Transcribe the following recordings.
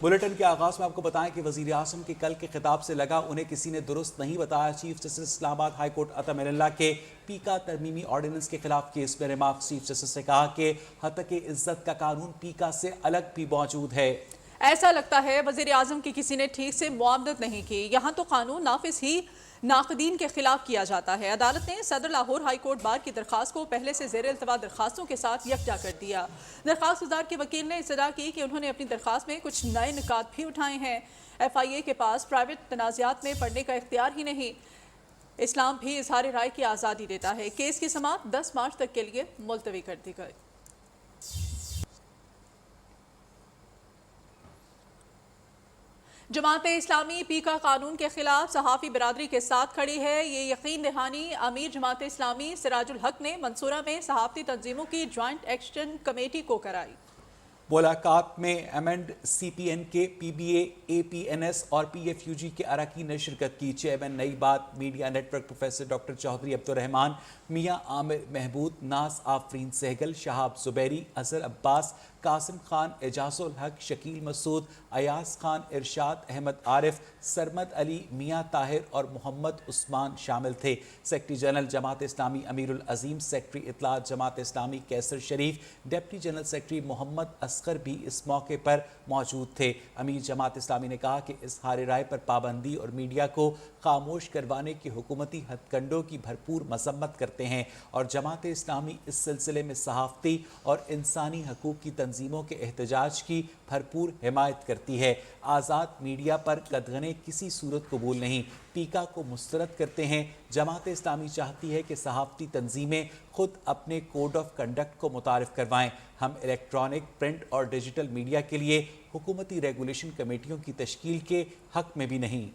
Bulletin کے آغاز میں آپ کو بتائیں کہ وزیر اعظم کے کل کے خطاب سے لگا انہیں کسی نے درست نہیں بتایا۔ چیف جسٹس اسلام آباد ہائی کورٹ عطا من اللہ کے پیکا ترمیمی آرڈیننس کے خلاف کیس میں ریمارک چیف جسٹس نے کہا کہ ہتک عزت کا قانون پیکا سے الگ بھی موجود ہے۔ ایسا لگتا ہے وزیر اعظم کی کسی نے ٹھیک سے معاملت نہیں کی، یہاں تو قانون نافذ ہی ناقدین کے خلاف کیا جاتا ہے۔ عدالت نے صدر لاہور ہائی کورٹ بار کی درخواست کو پہلے سے زیر التوا درخواستوں کے ساتھ یکجا کر دیا۔ درخواست گزار کے وکیل نے استدعا کی کہ انہوں نے اپنی درخواست میں کچھ نئے نکات بھی اٹھائے ہیں۔ ایف آئی اے کے پاس پرائیویٹ تنازعات میں پڑھنے کا اختیار ہی نہیں، اسلام بھی اظہار رائے کی آزادی دیتا ہے۔ کیس کی سماعت 10 مارچ تک کے لیے ملتوی کر دی گئی۔ جماعت اسلامی پیکا قانون کے خلاف صحافی برادری کے ساتھ کھڑی ہے۔ یہ یقین دہانی امیر جماعت اسلامی سراج الحق نے منصورہ میں صحافتی تنظیموں کی جوائنٹ ایکشن کمیٹی کو کرائی۔ ملاقات میں M and C P N کے P B A, A P N S اور پی ایف یو جی کے اراکین نے شرکت کی۔ Chairman Nai Baat media network professor doctor Chaudhry Abdul Rahman, Mian Amir Mahmood, ناز آفرین سہگل، شہاب زبیری، اظہر عباس، قاسم خان، اعجاز الحق، شکیل مسعود، ایاز خان، ارشاد احمد عارف، سرمد علی، میاں طاہر اور محمد عثمان شامل تھے۔ سیکرٹری جنرل جماعت اسلامی امیر العظیم، سیکرٹری اطلاعات جماعت اسلامی کیسر شریف، deputy general secretary Muhammad Asghar بھی اس موقع پر موجود تھے۔ امیر جماعت اسلامی نے کہا کہ اظہار رائے پر پابندی اور میڈیا کو خاموش کروانے کی حکومتی ہتھ کنڈوں کی بھرپور مذمت کرتے ہیں اور جماعت اسلامی اس سلسلے میں صحافتی اور انسانی حقوق کی تنظیموں کے احتجاج کی بھرپور حمایت کرتی ہے۔ آزاد میڈیا پر قدغنیں کسی صورت قبول نہیں، پیکا کو مسترد کرتے ہیں۔ جماعت اسلامی چاہتی ہے کہ صحافتی تنظیمیں خود اپنے کوڈ آف کنڈکٹ کو متعارف کروائیں۔ ہم الیکٹرانک، پرنٹ اور ڈیجیٹل میڈیا کے لیے حکومتی ریگولیشن کمیٹیوں کی تشکیل کے حق میں بھی نہیں۔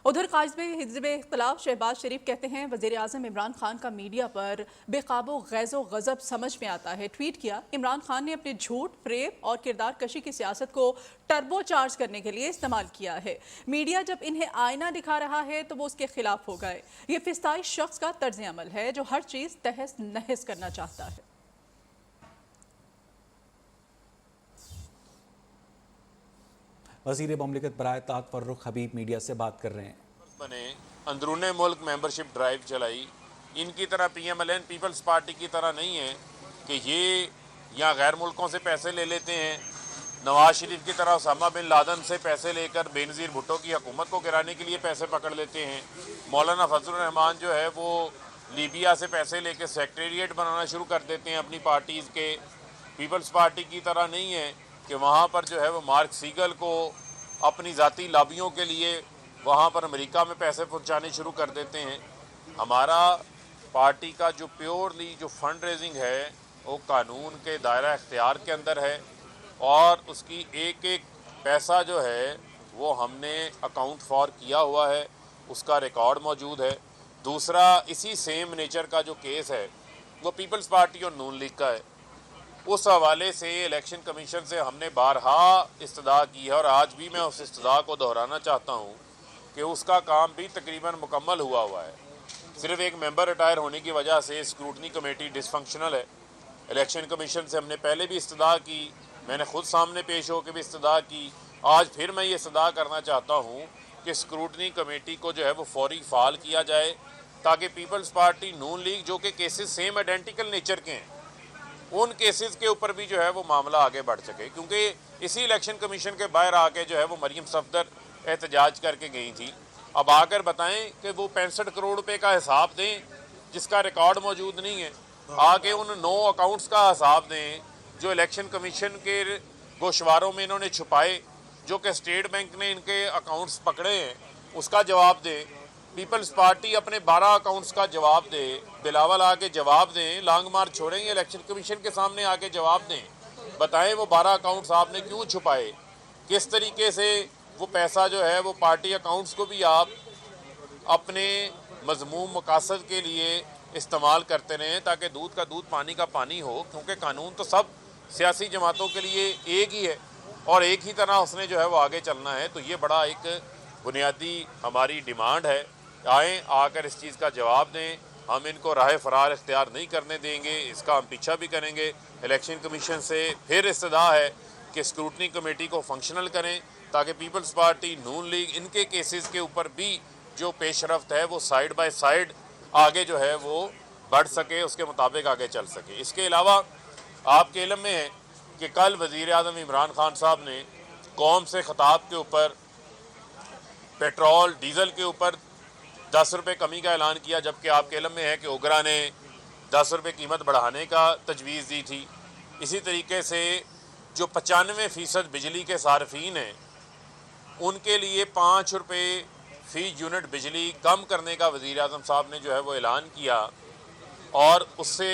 ادھر قائد حزب اختلاف شہباز شریف کہتے ہیں وزیر اعظم عمران خان کا میڈیا پر بے قابو غیظ و غضب سمجھ میں آتا ہے۔ ٹویٹ کیا، عمران خان نے اپنے جھوٹ، فریب اور کردار کشی کی سیاست کو ٹربو چارج کرنے کے لیے استعمال کیا ہے۔ میڈیا جب انہیں آئینہ دکھا رہا ہے تو وہ اس کے خلاف ہو گئے۔ یہ فسطائی شخص کا طرز عمل ہے جو ہر چیز تہس نہس کرنا چاہتا ہے۔ وزیر مملکت برائے اطلاعات فرخ حبیب میڈیا سے بات کر رہے ہیں۔ بنے اندرون ملک ممبرشپ ڈرائیو چلائی، ان کی طرح P M L N peoples party کی طرح نہیں ہے کہ یہ یہاں غیر ملکوں سے پیسے لے لیتے ہیں، نواز شریف کی طرح اسامہ بن لادن سے پیسے لے کر بینظیر بھٹو کی حکومت کو گرانے کے لیے پیسے پکڑ لیتے ہیں۔ مولانا فضل الرحمان جو ہے وہ لیبیا سے پیسے لے کے سیکٹریٹ بنانا شروع کر دیتے ہیں اپنی پارٹیز کے۔ پیپلز پارٹی کی طرح نہیں ہے کہ وہاں پر جو ہے وہ مارک سیگل کو اپنی ذاتی لابیوں کے لیے وہاں پر امریکہ میں پیسے پہنچانے شروع کر دیتے ہیں۔ ہمارا پارٹی کا جو پیورلی جو فنڈ ریزنگ ہے وہ قانون کے دائرہ اختیار کے اندر ہے اور اس کی ایک ایک پیسہ جو ہے وہ ہم نے اکاؤنٹ فار کیا ہوا ہے، اس کا ریکارڈ موجود ہے۔ دوسرا، اسی سیم نیچر کا جو کیس ہے وہ پیپلز پارٹی اور نون لیگ کا ہے۔ اس حوالے سے الیکشن کمیشن سے ہم نے بارہا استدعا کی ہے اور آج بھی میں اس استدعا کو دہرانا چاہتا ہوں کہ اس کا کام بھی تقریباً مکمل ہوا ہے۔ صرف ایک ممبر ریٹائر ہونے کی وجہ سے اسکروٹنی کمیٹی ڈس فنکشنل ہے۔ الیکشن کمیشن سے ہم نے پہلے بھی استدعا کی، میں نے خود سامنے پیش ہو کے بھی استدعا کی، آج پھر میں یہ استدعا کرنا چاہتا ہوں کہ اسکروٹنی کمیٹی کو جو ہے وہ فوری فعال کیا جائے تاکہ پیپلز پارٹی، نون لیگ جو کہ کیسز سیم آئیڈینٹیکل نیچر کے ہیں، ان کیسز کے اوپر بھی جو ہے وہ معاملہ آگے بڑھ سکے، کیونکہ اسی الیکشن کمیشن کے باہر آ کے جو ہے وہ مریم صفدر احتجاج کر کے گئی تھی۔ اب آ کر بتائیں کہ وہ 65 کروڑ روپے کا حساب دیں جس کا ریکارڈ موجود نہیں ہے، آ کے ان 9 اکاؤنٹس کا حساب دیں جو الیکشن کمیشن کے گوشواروں میں انہوں نے چھپائے، جو کہ اسٹیٹ بینک نے ان کے اکاؤنٹس پکڑے ہیں، اس کا جواب دیں۔ پیپلز پارٹی اپنے 12 اکاؤنٹس کا جواب دے، بلاول آ کے جواب دیں، لانگ مارچ چھوڑیں گے الیکشن کمیشن کے سامنے آ کے جواب دیں، بتائیں وہ 12 اکاؤنٹس آپ نے کیوں چھپائے، کس طریقے سے وہ پیسہ جو ہے وہ پارٹی اکاؤنٹس کو بھی آپ اپنے مذموم مقاصد کے لیے استعمال کرتے رہیں تاکہ دودھ کا دودھ پانی کا پانی ہو، کیونکہ قانون تو سب سیاسی جماعتوں کے لیے ایک ہی ہے اور ایک ہی طرح اس نے جو ہے وہ آگے چلنا ہے۔ تو یہ بڑا ایک بنیادی ہماری ڈیمانڈ ہے، آئیں، آ کر اس چیز کا جواب دیں ہم ان کو راہ فرار اختیار نہیں کرنے دیں گے، اس کا ہم پیچھا بھی کریں گے۔ الیکشن کمیشن سے پھر استدعا ہے کہ اسکروٹنی کمیٹی کو فنکشنل کریں تاکہ پیپلز پارٹی، نون لیگ، ان کے کیسز کے اوپر بھی جو پیش رفت ہے وہ سائیڈ بائی سائیڈ آگے جو ہے وہ بڑھ سکے، اس کے مطابق آگے چل سکے۔ اس کے علاوہ آپ کے علم میں ہے کہ کل وزیر اعظم عمران خان صاحب نے قوم سے خطاب کے اوپر پیٹرول ڈیزل کے اوپر 10 روپے کمی کا اعلان کیا، جبکہ آپ کے علم میں ہے کہ اوگرا نے 10 روپے قیمت بڑھانے کا تجویز دی تھی۔ اسی طریقے سے جو 95% بجلی کے صارفین ہیں ان کے لیے 5 روپے فی یونٹ بجلی کم کرنے کا وزیر اعظم صاحب نے جو ہے وہ اعلان کیا، اور اس سے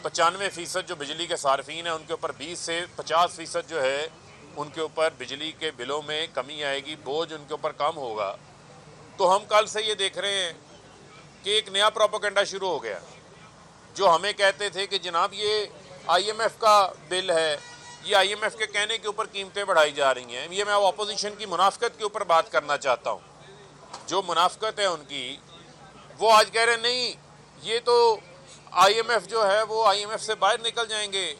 95% جو بجلی کے صارفین ہیں ان کے اوپر 20 سے 50% جو ہے ان کے اوپر بجلی کے بلوں میں کمی آئے گی، بوجھ ان کے اوپر کم ہوگا۔ تو ہم کل سے یہ دیکھ رہے ہیں کہ ایک نیا پروپیگنڈا شروع ہو گیا، جو ہمیں کہتے تھے کہ جناب یہ آئی ایم ایف کا بل ہے، یہ آئی ایم ایف کے کہنے کے اوپر قیمتیں بڑھائی جا رہی ہیں۔ یہ میں اپوزیشن کی منافقت کے اوپر بات کرنا چاہتا ہوں۔ جو منافقت ہے ان کی، وہ آج کہہ رہے ہیں نہیں یہ تو آئی ایم ایف جو ہے وہ آئی ایم ایف سے باہر نکل جائیں گے،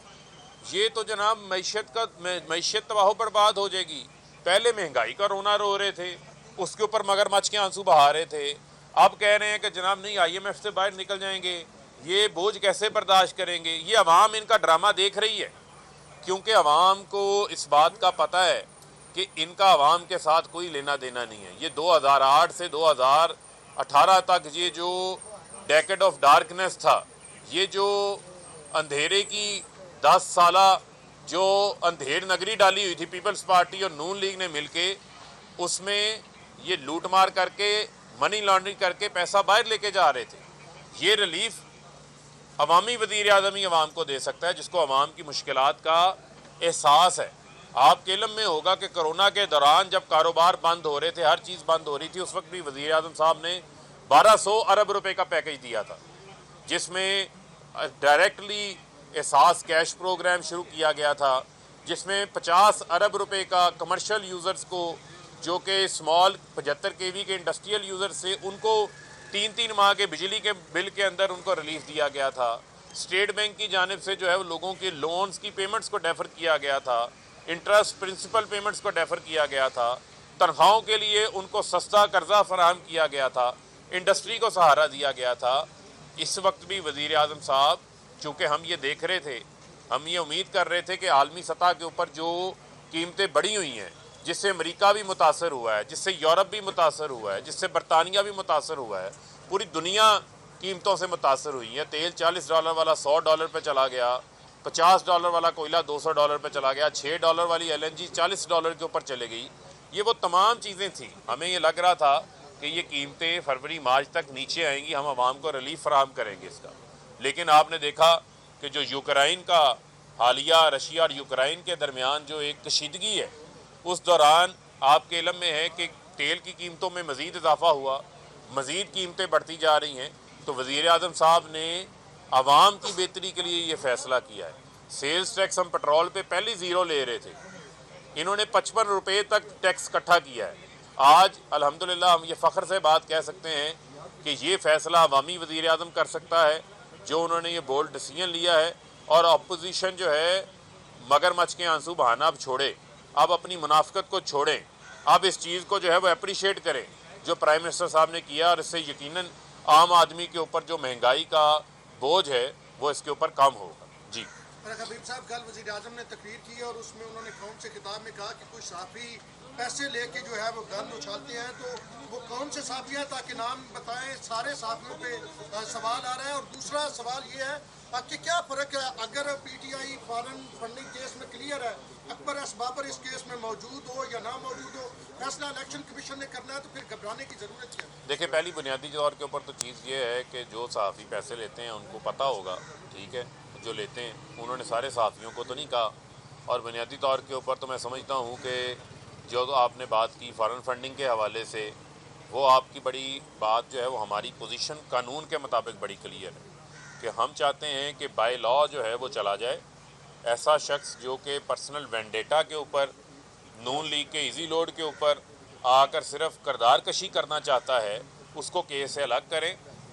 یہ تو جناب معیشت تباہ و برباد ہو جائے گی۔ پہلے مہنگائی کا رونا رو رہے تھے، اس کے اوپر مگرمچھ کے آنسو بہا رہے تھے، اب کہہ رہے ہیں کہ جناب نہیں آئی ایم ایف سے باہر نکل جائیں گے، یہ بوجھ کیسے برداشت کریں گے۔ یہ عوام ان کا ڈرامہ دیکھ رہی ہے، کیونکہ عوام کو اس بات کا پتہ ہے کہ ان کا عوام کے ساتھ کوئی لینا دینا نہیں ہے۔ یہ 2008 سے 2018 تک یہ جو ڈیکڈ آف ڈارکنیس تھا، یہ جو اندھیرے کی 10 سالہ جو اندھیر نگری ڈالی ہوئی تھی پیپلز پارٹی اور نون لیگ نے مل کے، اس میں یہ لوٹ مار کر کے، منی لانڈرنگ کر کے پیسہ باہر لے کے جا رہے تھے۔ یہ ریلیف عوامی وزیر اعظم ہی عوام کو دے سکتا ہے، جس کو عوام کی مشکلات کا احساس ہے۔ آپ کے علم میں ہوگا کہ کرونا کے دوران جب کاروبار بند ہو رہے تھے، ہر چیز بند ہو رہی تھی، اس وقت بھی وزیر اعظم صاحب نے 1200 ارب روپے کا پیکج دیا تھا، جس میں ڈائریکٹلی احساس کیش پروگرام شروع کیا گیا تھا، جس میں 50 ارب روپے کا کمرشل یوزرز کو، جو کہ اسمال 75 kV کے انڈسٹریل یوزر سے، ان کو 3 ماہ کے بجلی کے بل کے اندر ان کو ریلیف دیا گیا تھا۔ اسٹیٹ بینک کی جانب سے جو ہے وہ لوگوں کے لونز کی پیمنٹس کو ڈیفر کیا گیا تھا، انٹرسٹ پرنسپل پیمنٹس کو ڈیفر کیا گیا تھا، تنخواہوں کے لیے ان کو سستا قرضہ فراہم کیا گیا تھا، انڈسٹری کو سہارا دیا گیا تھا۔ اس وقت بھی وزیر اعظم صاحب، چونکہ ہم یہ دیکھ رہے تھے، ہم یہ امید کر رہے تھے کہ عالمی سطح کے اوپر جو قیمتیں بڑھی ہوئی ہیں، جس سے امریکہ بھی متاثر ہوا ہے، جس سے یورپ بھی متاثر ہوا ہے، جس سے برطانیہ بھی متاثر ہوا ہے، پوری دنیا قیمتوں سے متاثر ہوئی ہے۔ تیل $40 والا $100 پہ چلا گیا، $50 والا کوئلہ $200 پہ چلا گیا، $6 والی LNG $40 کے اوپر چلے گئی۔ یہ وہ تمام چیزیں تھیں، ہمیں یہ لگ رہا تھا کہ یہ قیمتیں فروری مارچ تک نیچے آئیں گی، ہم عوام کو ریلیف فراہم کریں گے اس کا۔ لیکن آپ نے دیکھا کہ جو یوکرائن کا حالیہ رشیا اور یوکرائن کے درمیان جو ایک کشیدگی ہے، اس دوران آپ کے علم میں ہے کہ تیل کی قیمتوں میں مزید اضافہ ہوا، مزید قیمتیں بڑھتی جا رہی ہیں۔ تو وزیر اعظم صاحب نے عوام کی بہتری کے لیے یہ فیصلہ کیا ہے۔ سیلز ٹیکس ہم پیٹرول پہ پہلی 0 لے رہے تھے، انہوں نے 55 روپے تک ٹیکس اکٹھا کیا ہے۔ آج الحمدللہ ہم یہ فخر سے بات کہہ سکتے ہیں کہ یہ فیصلہ عوامی وزیر اعظم کر سکتا ہے، جو انہوں نے یہ بولڈ ڈیسیژن لیا ہے، اور اپوزیشن جو ہے مگرمچھ کے آنسو بہانا اب چھوڑے، اب اپنی منافقت کو چھوڑیں، اب اس چیز کو جو ہے وہ اپریشیٹ کریں جو پرائم منسٹر صاحب نے کیا، اور اس سے یقیناً عام آدمی کے اوپر جو مہنگائی کا بوجھ ہے وہ اس کے اوپر کم ہوگا۔ جی حبیب صاحب، کل وزیر اعظم نے تقریر کی اور اس میں انہوں نے قوم سے خطاب میں کہا کہ کوئی صحافی پیسے لے کے جو ہے وہ گن اچھالتے ہیں، تو وہ کون سے صحافی ہیں تاکہ نام بتائیں۔ سارے صحافیوں پہ سوال آ رہا ہے۔ اور دوسرا سوال یہ ہے کہ کیا فرق ہے اگر P T I foreign funding case میں کلیئر ہے، اکبر ایس بابر اس کیس میں موجود ہو یا نہ موجود ہو، فیصلہ الیکشن کمیشن نے کرنا ہے، تو پھر گھبرانے کی ضرورت ہے؟ دیکھیں، پہلی بنیادی طور کے اوپر تو چیز یہ ہے کہ جو صحافی پیسے لیتے ہیں ان کو پتہ ہوگا، ٹھیک ہے، جو لیتے ہیں انہوں نے سارے صحافیوں کو تو نہیں کہا۔ اور بنیادی طور کے اوپر تو میں سمجھتا ہوں کہ جو آپ نے بات کی فارن فنڈنگ کے حوالے سے، وہ آپ کی بڑی بات جو ہے وہ ہماری پوزیشن قانون کے مطابق بڑی کلیئر ہے کہ ہم چاہتے ہیں کہ بائی لا جو ہے وہ چلا جائے۔ ایسا شخص جو کہ پرسنل وینڈیٹا کے اوپر، نون لیگ کے ایزی لوڈ کے اوپر آ کر صرف کردار کشی کرنا چاہتا ہے، اس کو کیس سے الگ کریں،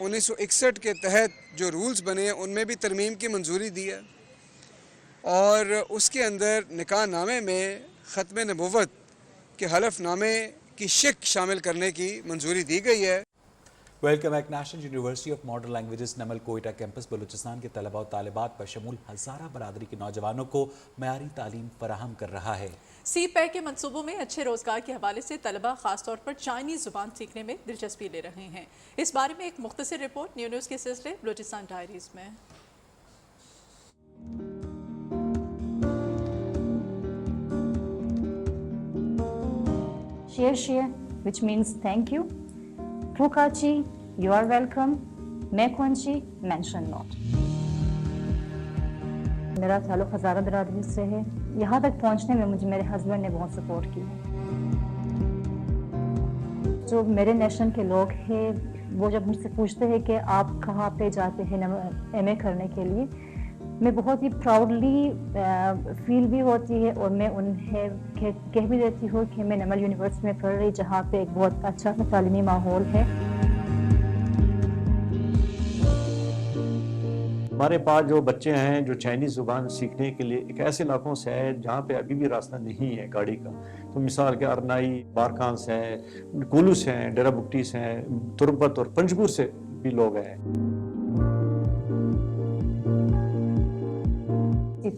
1961 کے تحت جو رولز بنے ہیں ان میں بھی ترمیم کی منظوری دی ہے، اور اس کے اندر نکاح نامے میں ختم نبوت کے حلف نامے کی شک شامل کرنے کی منظوری دی گئی ہے۔ Welcome back. National university of modern languages NUML Quetta campus Balochistan کے طلباء و طالبات بشمول ہزارہ برادری کے نوجوانوں کو معیاری تعلیم فراہم کر رہا ہے۔ سی پیک کے منصوبوں میں اچھے روزگار کے حوالے سے طلباء خاص طور پر چائنیز زبان سیکھنے میں دلچسپی لے رہے ہیں۔ اس بارے میں ایک مختصر رپورٹ نیوز کے سلسلے بلوچستان ڈائریز میں۔ Share, which means thank you. Pukachi, you are welcome. Mekwanchi, mention not. میرا تعلق ہزارہ برادری سے ہے۔ یہاں تک پہنچنے میں مجھے میرے ہسبینڈ نے بہت سپورٹ کی ہے۔ جو میرے نیشن کے لوگ ہیں وہ جب مجھ سے پوچھتے ہیں کہ آپ کہاں پہ جاتے ہیں ایم اے کرنے کے لیے، میں بہت ہی پراؤڈلی فیل بھی ہوتی ہے، اور میں انہیں کہہ بھی دیتی ہوں کہ میں نمل یونیورسٹی میں پڑھ رہی، جہاں پہ ایک بہت اچھا تعلیمی ماحول ہے۔ ہمارے پاس جو بچے ہیں جو چائنیز زبان سیکھنے کے لیے ایک ایسے علاقوں سے ہے جہاں پہ ابھی بھی راستہ نہیں ہے گاڑی کا، تو مثال کے ارنائی، بارکان سے ہیں، کولو سے ہیں، ڈیرہ بکٹی سے ہیں، تربت اور پنجگور سے بھی لوگ ہیں۔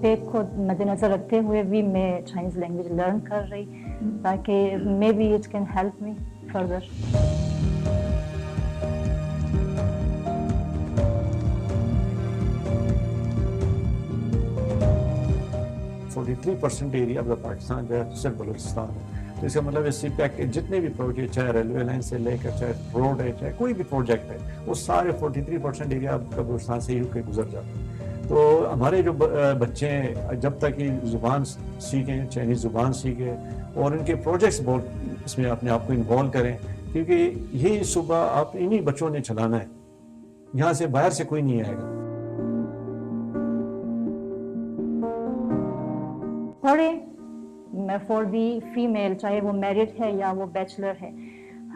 پیک کو مد نظر رکھتے ہوئے بھی میں چائنیز لینگویج لرن کر رہی، تاکہ may be it can help me further. 43% area of Pakistan جو ہے صرف بلوچستان ہے، تو اس کا مطلب ہے سی پیک کے جتنے بھی پروجیکٹ، چاہے ریلوے لائن سے لے کر چاہے روڈ ہے، چاہے کوئی بھی پروجیکٹ ہے، وہ سارے 43% ایریا کا بلوچستان سے ہی ہو کے گزر جاتا ہے۔ تو ہمارے جو بچے ہیں جب تک یہ زبان سیکھیں، چائنیز زبان سیکھیں اور ان کے پروجیکٹس بہت اس میں اپنے آپ کو انوالو کریں، کیونکہ یہ صبح آپ انہی بچوں نے چلانا ہے، یہاں سے باہر سے کوئی نہیں آئے گا۔ پڑھیں فار دی فیمیل، چاہے وہ میرڈ ہے یا وہ بیچلر ہے،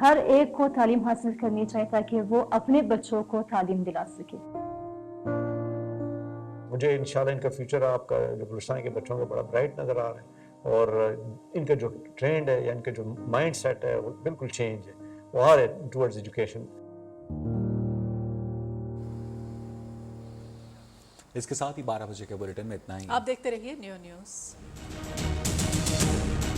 ہر ایک کو تعلیم حاصل کرنی چاہیے تاکہ وہ اپنے بچوں کو تعلیم دلا سکے۔ مجھے انشاءاللہ ان کا فیوچر آپ کا جو بلوچستان کے بچوں کا بڑا برائٹ نظر آ رہا ہے، اور ان کا جو ٹرینڈ ہے یا ان کا جو مائنڈ سیٹ ہے وہ بالکل چینج ہے، وہ آ رہے ہیں ٹورڈز ایجوکیشن۔ اس کے ساتھ ہی 12 بجے کے بلیٹن میں اتنا ہی۔ آپ دیکھتے رہیے نیو نیوز۔